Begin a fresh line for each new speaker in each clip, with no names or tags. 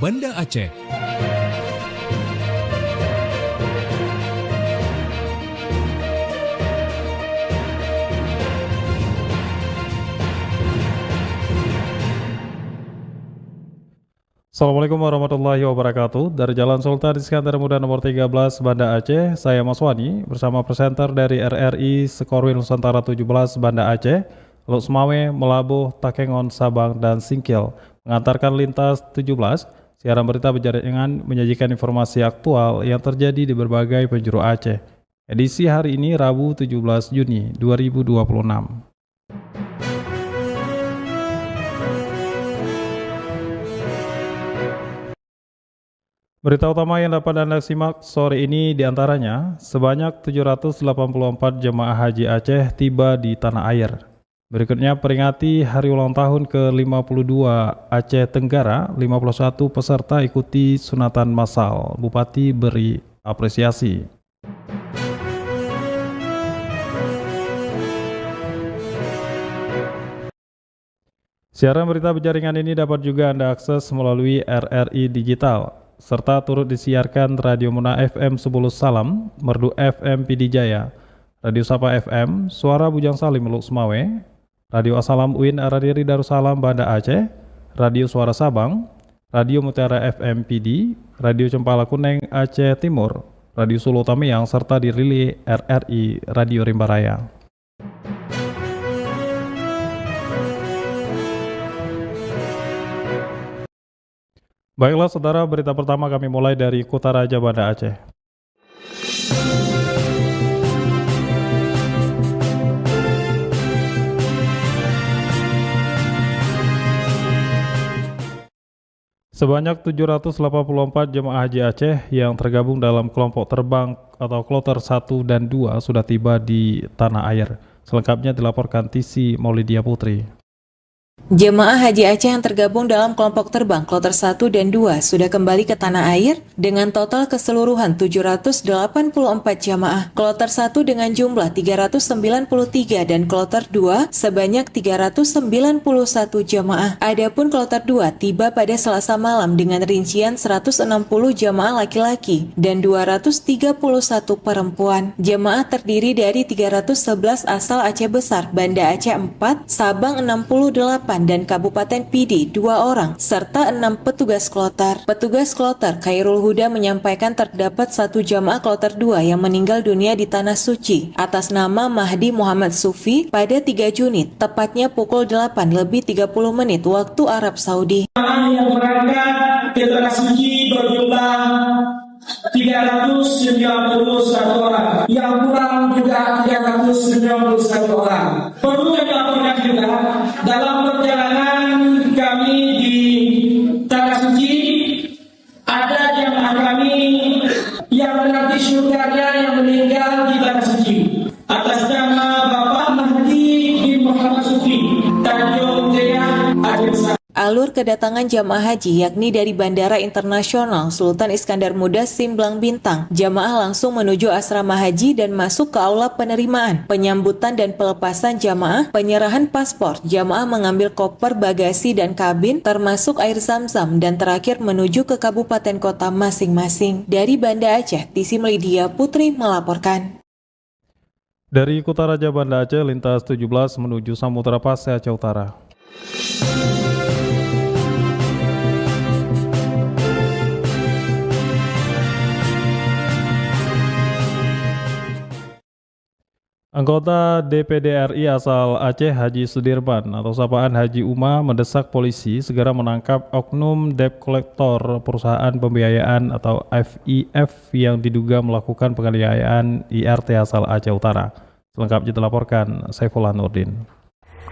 Banda Aceh.
Assalamualaikum warahmatullahi wabarakatuh. Dari Jalan Sultan Iskandar Muda nomor 13 Banda Aceh, saya Mas Wani bersama presenter dari RRI Sekorwil Nusantara 17 Banda Aceh, Luk Semawe, Melabuh, Takengon, Sabang, dan Singkil mengantarkan lintas 17. Siaran berita berjaringan menyajikan informasi aktual yang terjadi di berbagai penjuru Aceh. Edisi hari ini Rabu 17 Juni 2026. Berita utama yang dapat Anda simak sore ini diantaranya, sebanyak 784 jemaah haji Aceh tiba di tanah air. Berikutnya peringati hari ulang tahun ke-52 Aceh Tenggara, 51 peserta ikuti sunatan massal, Bupati beri apresiasi. Siaran berita berjaringan ini dapat juga Anda akses melalui RRI Digital, serta turut disiarkan Radio Muna FM 10 Salam, Merdu FM Pidi Jaya, Radio Sapa FM, Suara Bujang Salim Luk Semawe, Radio Asalam UIN Aradiri Darussalam Banda Aceh, Radio Suara Sabang, Radio Mutiara FM Pidi, Radio Cempala Kuneng Aceh Timur, Radio Solo Tamiang, serta dirilis RRI Radio Rimba Raya. Baiklah saudara, berita pertama kami mulai dari Kutaraja Banda Aceh. Sebanyak 784 jemaah haji Aceh yang tergabung dalam kelompok terbang atau kloter 1 dan 2 sudah tiba di tanah air. Selengkapnya dilaporkan Tisi Maulidia Putri.
Jemaah haji Aceh yang tergabung dalam kelompok terbang kloter 1 dan 2 sudah kembali ke tanah air dengan total keseluruhan 784 jemaah. Kloter 1 dengan jumlah 393 dan kloter 2 sebanyak 391 jemaah. Adapun kloter 2 tiba pada Selasa malam dengan rincian 160 jemaah laki-laki dan 231 perempuan. Jemaah terdiri dari 311 asal Aceh Besar, Banda Aceh 4, Sabang 68 dan Kabupaten Pidi 2 orang, serta 6 petugas kloter. Petugas kloter Khairul Huda menyampaikan terdapat 1 jamaah kloter 2 yang meninggal dunia di Tanah Suci atas nama Mahdi Muhammad Sufi pada 3 Juni, tepatnya pukul 8:30 waktu Arab Saudi.
Yang berangkat ke Tanah Suci berjumlah 391 orang, yang pulang juga 391 orang. Perlu dilaporkan juga dalam perjalanan kami di Tanah Suci ada jamaah kami yang nanti surganya yang meninggal di Tanah Suci atas nama Bapak Mahdi bin Muhammad Sufi, Tanjung Jaya, Aceh Besar.
Alur kedatangan jamaah haji yakni dari Bandara Internasional Sultan Iskandar Muda Simblang Bintang. Jamaah langsung menuju asrama haji dan masuk ke aula penerimaan, penyambutan dan pelepasan jamaah, penyerahan paspor. Jamaah mengambil koper, bagasi dan kabin termasuk air zam-zam dan terakhir menuju ke kabupaten kota masing-masing. Dari Banda Aceh, Tisi Melidia Putri melaporkan.
Dari Kutaraja Banda Aceh, lintas 17 menuju Samudra Pasai Aceh Utara. Anggota DPD RI asal Aceh Haji Sudirman atau sapaan Haji Uma mendesak polisi segera menangkap oknum debt collector perusahaan pembiayaan atau FIF yang diduga melakukan penganiayaan IRT asal Aceh Utara. Selengkapnya dilaporkan Saifullah Nurdin.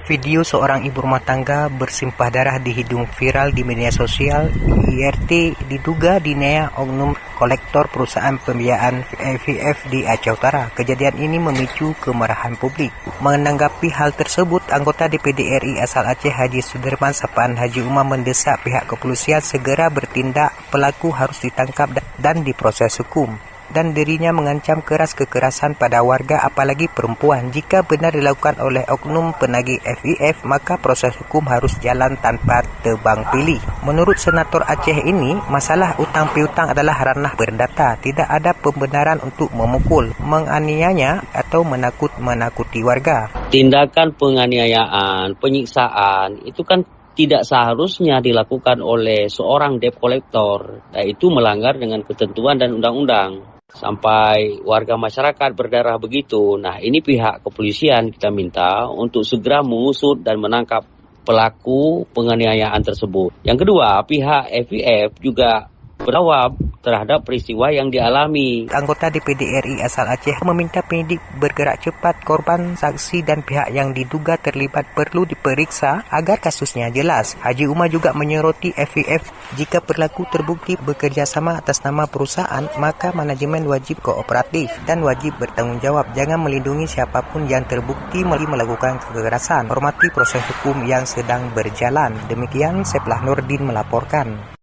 Video seorang ibu rumah tangga bersimpah darah di hidung viral di media sosial. IRT diduga dinea oknum kolektor perusahaan pembiayaan FIF di Aceh Utara. Kejadian ini memicu kemarahan publik. Menanggapi hal tersebut, anggota DPD RI asal Aceh Haji Sudirman sapaan Haji Umar mendesak pihak kepolisian segera bertindak. Pelaku harus ditangkap dan diproses hukum. dan dirinya mengancam keras kekerasan pada warga apalagi perempuan. Jika benar dilakukan oleh oknum penagih FIF, maka proses hukum harus jalan tanpa tebang pilih. Menurut Senator Aceh ini, masalah utang piutang adalah ranah perdata. Tidak ada pembenaran untuk memukul, menganiayanya atau menakut-nakuti warga.
Tindakan penganiayaan, penyiksaan itu kan tidak seharusnya dilakukan oleh seorang debt collector, yaitu melanggar dengan ketentuan dan undang-undang. Sampai warga masyarakat berdarah begitu. Nah, ini pihak kepolisian kita minta untuk segera mengusut dan menangkap pelaku penganiayaan tersebut. Yang kedua, pihak FIF juga bertanggung terhadap peristiwa yang dialami.
Anggota DPD RI asal Aceh meminta penyidik bergerak cepat. Korban, saksi dan pihak yang diduga terlibat perlu diperiksa agar kasusnya jelas. Haji Umar juga menyoroti FIF, jika perilaku terbukti bekerja sama atas nama perusahaan, maka manajemen wajib kooperatif dan wajib bertanggung jawab. Jangan melindungi siapapun yang terbukti melakukan kekerasan. Hormati proses hukum yang sedang berjalan. Demikian Seplah Nurdin melaporkan.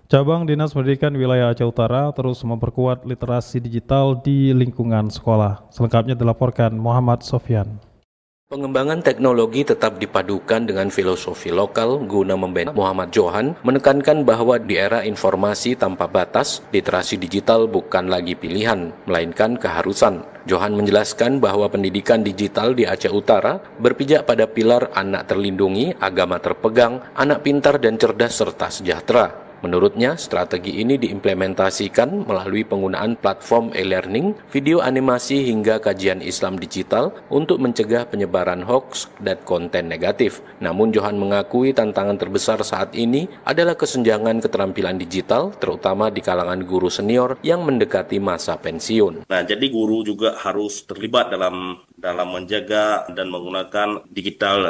Cabang Dinas Pendidikan Wilayah Aceh Utara terus memperkuat literasi digital di lingkungan sekolah. Selengkapnya dilaporkan Muhammad Sofyan.
Pengembangan teknologi tetap dipadukan dengan filosofi lokal guna membina. Muhammad Johan menekankan bahwa di era informasi tanpa batas, literasi digital bukan lagi pilihan, melainkan keharusan. Johan menjelaskan bahwa pendidikan digital di Aceh Utara berpijak pada pilar anak terlindungi, agama terpegang, anak pintar dan cerdas serta sejahtera. Menurutnya, strategi ini diimplementasikan melalui penggunaan platform e-learning, video animasi hingga kajian Islam digital untuk mencegah penyebaran hoaks dan konten negatif. Namun Johan mengakui tantangan terbesar saat ini adalah kesenjangan keterampilan digital, terutama di kalangan guru senior yang mendekati masa pensiun.
Nah, jadi guru juga harus terlibat dalam menjaga dan menggunakan digital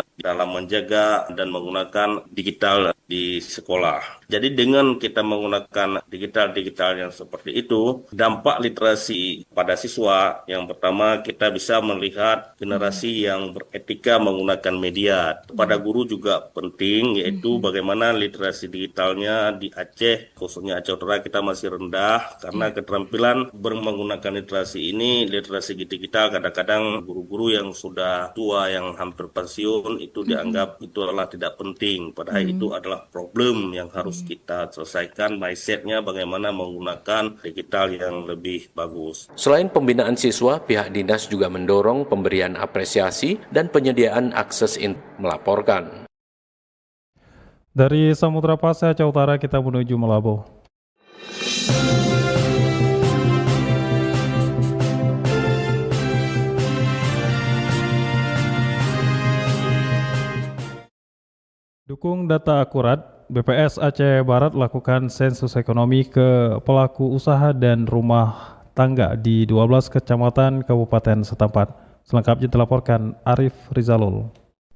di sekolah. Jadi dengan kita menggunakan digital yang seperti itu, dampak literasi pada siswa yang pertama kita bisa melihat generasi yang beretika menggunakan media. Pada guru juga penting, yaitu bagaimana literasi digitalnya di Aceh, khususnya Aceh Utara kita masih rendah karena keterampilan menggunakan literasi digital kadang-kadang guru-guru yang sudah tua yang hampir pensiun itu dianggap itu adalah tidak penting. Padahal itu adalah problem yang harus kita selesaikan, mindsetnya bagaimana menggunakan digital yang lebih bagus.
Selain pembinaan siswa, pihak dinas juga mendorong pemberian apresiasi dan penyediaan akses melaporkan.
Dari Samudra Pasai Aceh Utara kita menuju Malabo. Dukung data akurat, BPS Aceh Barat lakukan sensus ekonomi ke pelaku usaha dan rumah tangga di 12 kecamatan kabupaten setempat. Selengkapnya dilaporkan Arif Rizalul.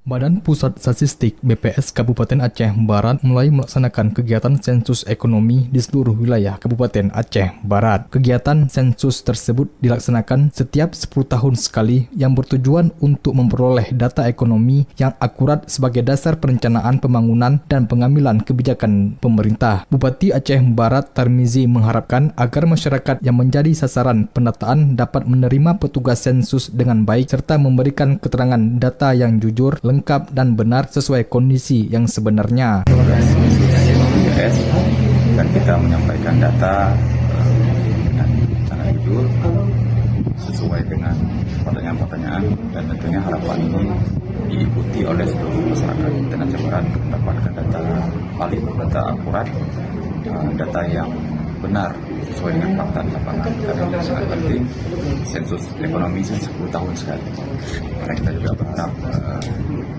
Badan Pusat Statistik BPS Kabupaten Aceh Barat mulai melaksanakan kegiatan sensus ekonomi di seluruh wilayah Kabupaten Aceh Barat. Kegiatan sensus tersebut dilaksanakan setiap 10 tahun sekali yang bertujuan untuk memperoleh data ekonomi yang akurat sebagai dasar perencanaan pembangunan dan pengambilan kebijakan pemerintah. Bupati Aceh Barat Tarmizi mengharapkan agar masyarakat yang menjadi sasaran pendataan dapat menerima petugas sensus dengan baik serta memberikan keterangan data yang jujur, lengkap dan benar sesuai kondisi yang sebenarnya.
BPS dan kita menyampaikan data dengan sangat jujur sesuai dengan pertanyaan-pertanyaan dan tentunya harapan ini diikuti oleh seluruh masyarakat dan Aceh Barat mendapatkan data valid, data akurat, data yang benar sesuai dengan fakta di lapangan. Karena itu sangat penting, sensus ekonomi 10 tahun sekali. Karena kita juga berharap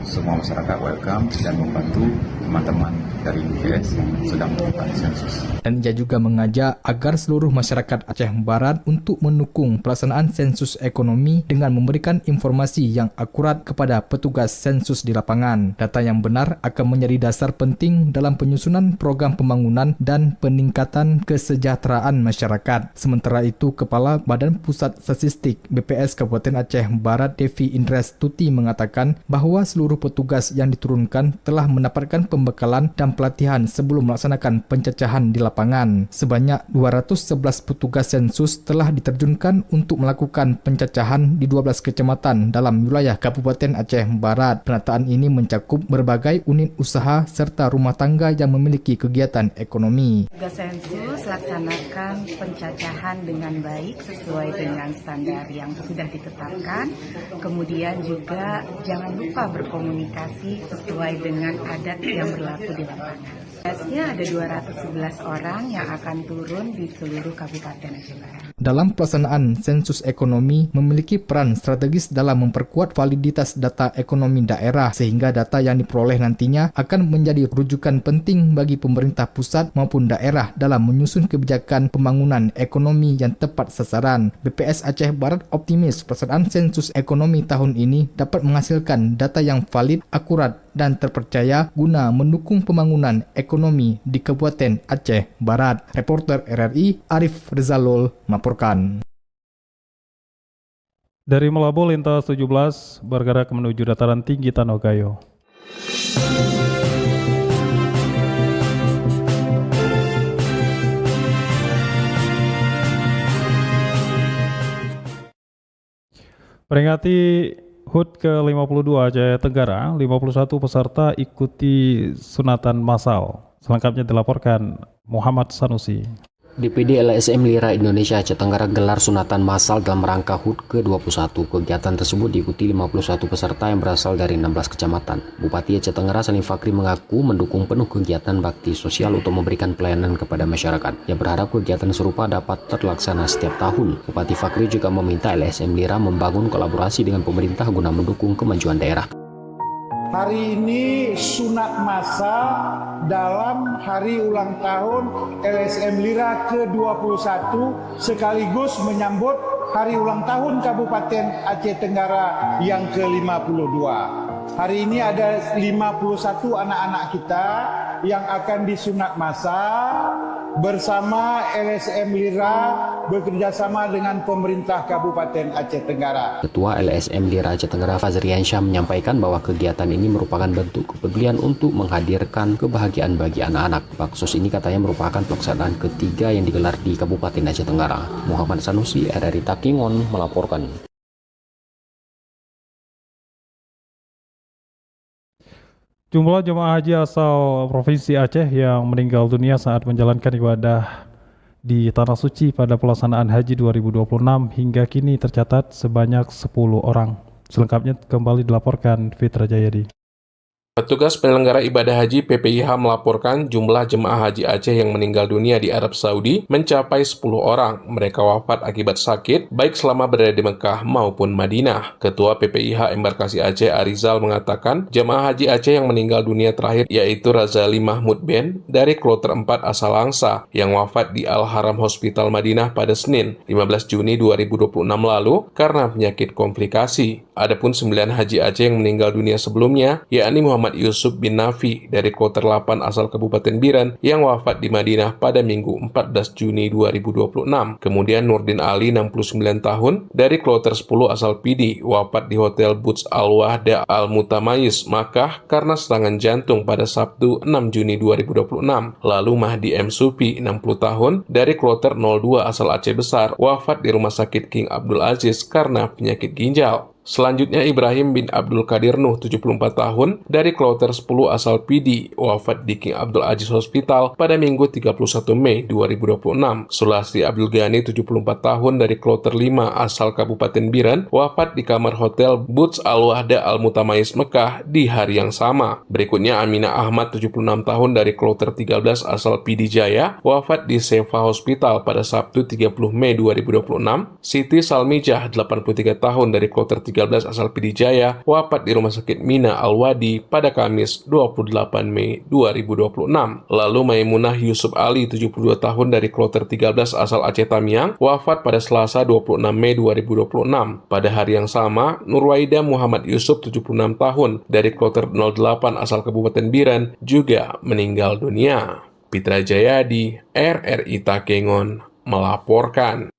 semua masyarakat welcome dan membantu teman-teman dari BPS yang sedang melakukan sensus.
Dan ia juga mengajak agar seluruh masyarakat Aceh Barat untuk mendukung pelaksanaan sensus ekonomi dengan memberikan informasi yang akurat kepada petugas sensus di lapangan. Data yang benar akan menjadi dasar penting dalam penyusunan program pembangunan dan peningkatan kesejahteraan masyarakat. Sementara itu, Kepala Badan Pusat Statistik BPS Kabupaten Aceh Barat Devi Indres Tuti mengatakan bahwa seluruh petugas yang diturunkan telah mendapatkan pembekalan dan pelatihan sebelum melaksanakan pencacahan di lapangan. Sebanyak 211 petugas sensus telah diterjunkan untuk melakukan pencacahan di 12 kecamatan dalam wilayah Kabupaten Aceh Barat. Penataan ini mencakup berbagai unit usaha serta rumah tangga yang memiliki kegiatan ekonomi.
Tugas sensus laksanakan pencacahan dengan baik sesuai dengan standar yang sudah ditetapkan. Kemudian juga jangan lupa berkomunikasi sesuai dengan adat yang berlaku di lapangan. Tugasnya ada 211 orang yang akan turun di seluruh Kabupaten Aceh Barat.
Dalam pelaksanaan sensus ekonomi memiliki peran strategis dalam memperkuat validitas data ekonomi daerah sehingga data yang diperoleh nantinya akan menjadi rujukan penting bagi pemerintah pusat maupun daerah dalam menyusun kebijakan pembangunan ekonomi yang tepat sasaran. BPS Aceh Barat optimis pelaksanaan sensus ekonomi tahun ini dapat menghasilkan data yang valid, akurat, dan terpercaya guna mendukung pembangunan ekonomi di Kabupaten Aceh Barat. Reporter RRI Arif Rizalul melaporkan.
Dari Melabu, lintas 17 bergerak menuju dataran tinggi Tanogayo. Peringati HUT ke-52 Aceh Tenggara, 51 peserta ikuti sunatan massal. Selengkapnya dilaporkan Muhammad Sanusi.
DPD LSM Lira Indonesia Aceh Tenggara gelar sunatan massal dalam rangka HUT ke-21. Kegiatan tersebut diikuti 51 peserta yang berasal dari 16 kecamatan. Bupati Aceh Tenggara Salim Fakri mengaku mendukung penuh kegiatan bakti sosial untuk memberikan pelayanan kepada masyarakat. Ia berharap kegiatan serupa dapat terlaksana setiap tahun. Bupati Fakri juga meminta LSM Lira membangun kolaborasi dengan pemerintah guna mendukung kemajuan daerah.
Hari ini sunat massal dalam hari ulang tahun LSM Lira ke-21 sekaligus menyambut hari ulang tahun Kabupaten Aceh Tenggara yang ke-52. Hari ini ada 51 anak-anak kita yang akan disunat massal bersama LSM Lira bekerjasama dengan pemerintah Kabupaten Aceh Tenggara.
Ketua LSM Lira Aceh Tenggara Fazrian Syah menyampaikan bahwa kegiatan ini merupakan bentuk kepedulian untuk menghadirkan kebahagiaan bagi anak-anak. Baksos ini katanya merupakan pelaksanaan ketiga yang digelar di Kabupaten Aceh Tenggara. Muhammad Sanusi, RRI Takingon melaporkan.
Jumlah jemaah haji asal Provinsi Aceh yang meninggal dunia saat menjalankan ibadah di Tanah Suci pada pelaksanaan haji 2026 hingga kini tercatat sebanyak 10 orang. Selengkapnya kembali dilaporkan Fitra Jayadi.
Petugas penyelenggara ibadah haji PPIH melaporkan jumlah jemaah haji Aceh yang meninggal dunia di Arab Saudi mencapai 10 orang. Mereka wafat akibat sakit, baik selama berada di Mekah maupun Madinah. Ketua PPIH Embarkasi Aceh Arizal mengatakan jemaah haji Aceh yang meninggal dunia terakhir yaitu Razali Mahmud Ben dari kloter 4 asal Langsa yang wafat di Al-Haram Hospital Madinah pada Senin 15 Juni 2026 lalu karena penyakit komplikasi. Adapun 9 haji Aceh yang meninggal dunia sebelumnya yakni Muhammad Yusuf bin Nafi dari kloter 8 asal Kabupaten Biren yang wafat di Madinah pada Minggu 14 Juni 2026. Kemudian Nurdin Ali 69 tahun dari kloter 10 asal Pidi wafat di Hotel Burj Al-Wahda Al-Mutamayyiz Makkah karena serangan jantung pada Sabtu 6 Juni 2026. Lalu Mahdi M. Supi 60 tahun dari kloter 02 asal Aceh Besar wafat di Rumah Sakit King Abdul Aziz karena penyakit ginjal. Selanjutnya Ibrahim bin Abdul Qadir Nuh 74 tahun dari kloter 10 asal Pidi wafat di King Abdul Aziz Hospital pada Minggu 31 Mei 2026. Sulasri Abdul Ghani 74 tahun dari kloter 5 asal Kabupaten Biren wafat di kamar Hotel Burj Al-Wahda Al-Mutamayyiz Mekah di hari yang sama. Berikutnya Aminah Ahmad 76 tahun dari kloter 13 asal Pidi Jaya wafat di Sefa Hospital pada Sabtu 30 Mei 2026. Siti Salmijah 83 tahun dari kloter 13 asal Pidi Jaya wafat di Rumah Sakit Mina Al-Wadi pada Kamis 28 Mei 2026. Lalu Maimunah Yusuf Ali 72 tahun dari kloter 13 asal Aceh Tamiang wafat pada Selasa 26 Mei 2026. Pada hari yang sama, Nurwaida Muhammad Yusuf 76 tahun dari kloter 08 asal Kabupaten Biren juga meninggal dunia. Fitra Jayadi, RRI Takengon melaporkan.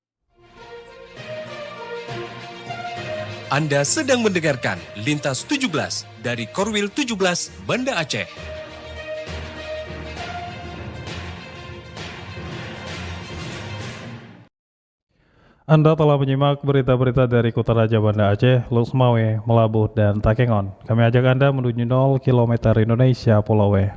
Anda sedang mendengarkan Lintas 17 dari Korwil 17 Banda Aceh.
Anda telah menyimak berita-berita dari Kota Raja Banda Aceh, Lusmawe, Melabuh, dan Takengon. Kami ajak Anda menuju 0 km Indonesia Pulau W.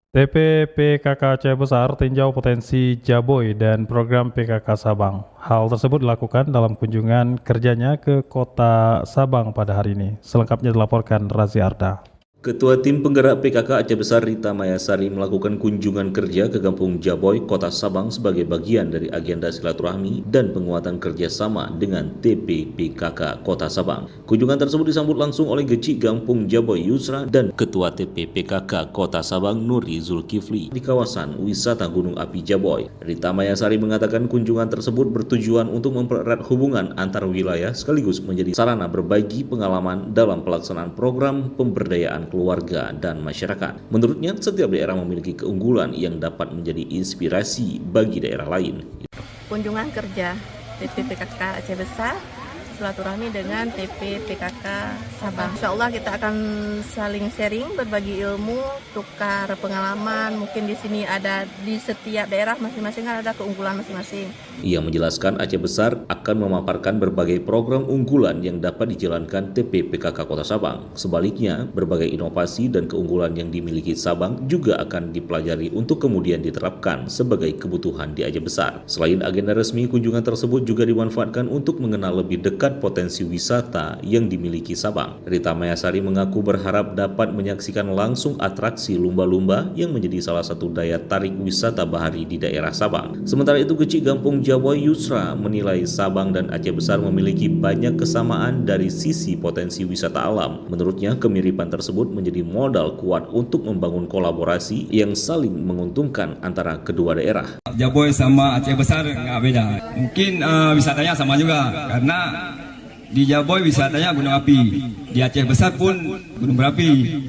TP PKK Aceh Besar tinjau potensi Jaboy dan program PKK Sabang. Hal tersebut dilakukan dalam kunjungan kerjanya ke Kota Sabang pada hari ini. Selengkapnya dilaporkan Razi Arda.
Ketua Tim Penggerak PKK Aceh Besar Rita Mayasari melakukan kunjungan kerja ke Kampung Jaboy, Kota Sabang sebagai bagian dari agenda silaturahmi dan penguatan kerjasama dengan TP PKK Kota Sabang. Kunjungan tersebut disambut langsung oleh Geci Kampung Jaboy Yusra dan Ketua TP PKK Kota Sabang Nuri Zulkifli di kawasan wisata Gunung Api Jaboy. Rita Mayasari mengatakan kunjungan tersebut bertujuan untuk mempererat hubungan antar wilayah sekaligus menjadi sarana berbagi pengalaman dalam pelaksanaan program pemberdayaan keluarga dan masyarakat. Menurutnya, setiap daerah memiliki keunggulan yang dapat menjadi inspirasi bagi daerah lain.
Kunjungan kerja TP PKK Aceh Besar silaturahmi dengan TP PKK Sabang. Insya Allah kita akan saling sharing, berbagi ilmu, tukar pengalaman. Mungkin di sini ada di setiap daerah masing-masing ada keunggulan masing-masing.
Ia menjelaskan Aceh Besar akan memaparkan berbagai program unggulan yang dapat dijalankan TP PKK Kota Sabang. Sebaliknya, berbagai inovasi dan keunggulan yang dimiliki Sabang juga akan dipelajari untuk kemudian diterapkan sebagai kebutuhan di Aceh Besar. Selain agenda resmi, kunjungan tersebut juga dimanfaatkan untuk mengenal lebih dekat potensi wisata yang dimiliki Sabang. Rita Mayasari mengaku berharap dapat menyaksikan langsung atraksi lumba-lumba yang menjadi salah satu daya tarik wisata bahari di daerah Sabang. Sementara itu, Kecik Kampung Jaboy Yusra menilai Sabang dan Aceh Besar memiliki banyak kesamaan dari sisi potensi wisata alam. Menurutnya, kemiripan tersebut menjadi modal kuat untuk membangun kolaborasi yang saling menguntungkan antara kedua daerah.
Jaboy sama Aceh Besar nggak beda. Mungkin wisatanya sama juga, karena di Jaboy wisatanya gunung api, di Aceh Besar pun gunung berapi,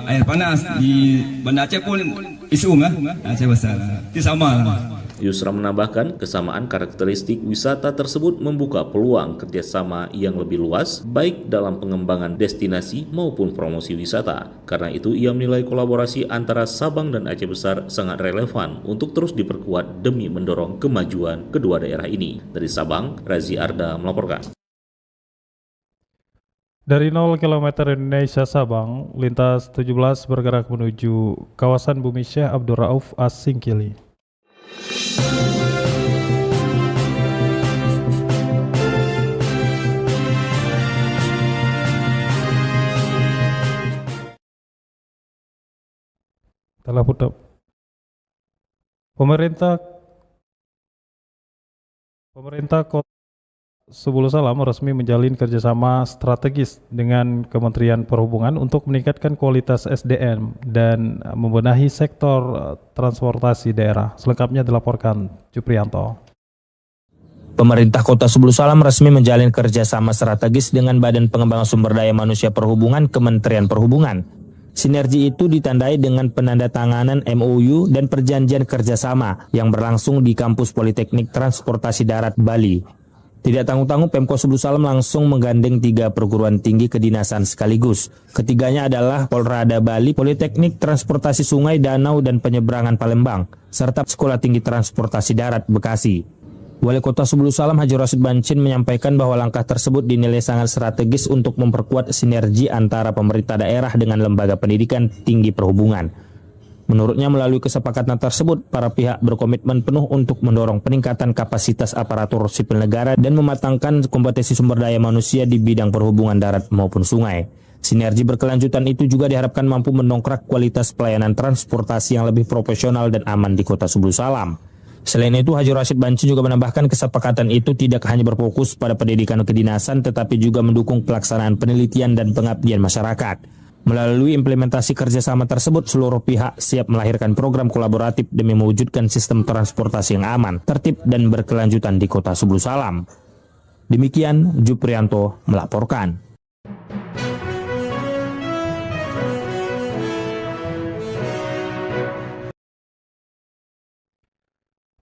air panas, di Banda Aceh pun isung Aceh Besar, itu sama lah.
Yusra menambahkan, kesamaan karakteristik wisata tersebut membuka peluang kerjasama yang lebih luas, baik dalam pengembangan destinasi maupun promosi wisata. Karena itu, ia menilai kolaborasi antara Sabang dan Aceh Besar sangat relevan untuk terus diperkuat demi mendorong kemajuan kedua daerah ini. Dari Sabang, Razi Arda melaporkan.
Dari 0 km Indonesia Sabang, lintas 17 bergerak menuju kawasan Bumi Syekh Abdul Rauf As-Singkili. Telah putar. Pemerintah Kota Sebulu Salam resmi menjalin kerjasama strategis dengan Kementerian Perhubungan untuk meningkatkan kualitas SDM dan membenahi sektor transportasi daerah. Selengkapnya dilaporkan Juprianto.
Pemerintah Kota Sebulu Salam resmi menjalin kerjasama strategis dengan Badan Pengembangan Sumber Daya Manusia Perhubungan Kementerian Perhubungan. Sinergi itu ditandai dengan penandatanganan MOU dan perjanjian kerjasama yang berlangsung di Kampus Politeknik Transportasi Darat Bali. Tidak tanggung-tanggung, Pemkot Sebulu Salam langsung menggandeng 3 perguruan tinggi kedinasan sekaligus. Ketiganya adalah Polrada Bali, Politeknik Transportasi Sungai, Danau, dan Penyeberangan Palembang, serta Sekolah Tinggi Transportasi Darat Bekasi. Wali Kota Sebulu Salam Haji Rasid Bancin menyampaikan bahwa langkah tersebut dinilai sangat strategis untuk memperkuat sinergi antara pemerintah daerah dengan lembaga pendidikan tinggi perhubungan. Menurutnya, melalui kesepakatan tersebut, para pihak berkomitmen penuh untuk mendorong peningkatan kapasitas aparatur sipil negara dan mematangkan kompetensi sumber daya manusia di bidang perhubungan darat maupun sungai. Sinergi berkelanjutan itu juga diharapkan mampu mendongkrak kualitas pelayanan transportasi yang lebih profesional dan aman di Kota Sebulu Salam. Selain itu, Haji Rasid Bancin juga menambahkan kesepakatan itu tidak hanya berfokus pada pendidikan kedinasan, tetapi juga mendukung pelaksanaan penelitian dan pengabdian masyarakat. Melalui implementasi kerjasama tersebut, seluruh pihak siap melahirkan program kolaboratif demi mewujudkan sistem transportasi yang aman, tertib, dan berkelanjutan di Kota Sebulu Salam. Demikian, Juprianto melaporkan.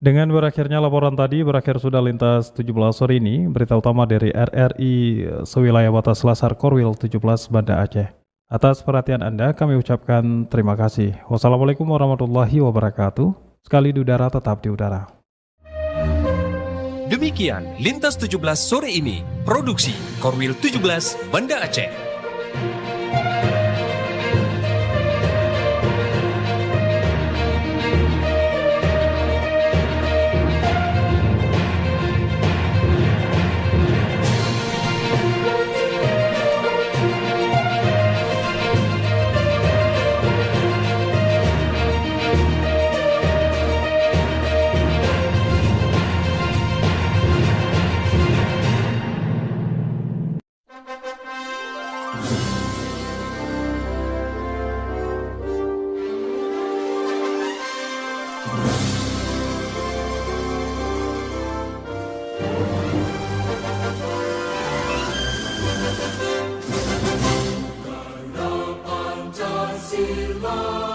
Dengan berakhirnya laporan tadi, berakhir sudah lintas 17 sore ini, berita utama dari RRI sewilayah batas Lasar Korwil 17 Banda Aceh. Atas perhatian Anda, kami ucapkan terima kasih. Wassalamualaikum warahmatullahi wabarakatuh. Sekali di udara, tetap di udara.
Demikian Lintas 17 sore ini, produksi Korwil 17 Banda Aceh.
Pancasila.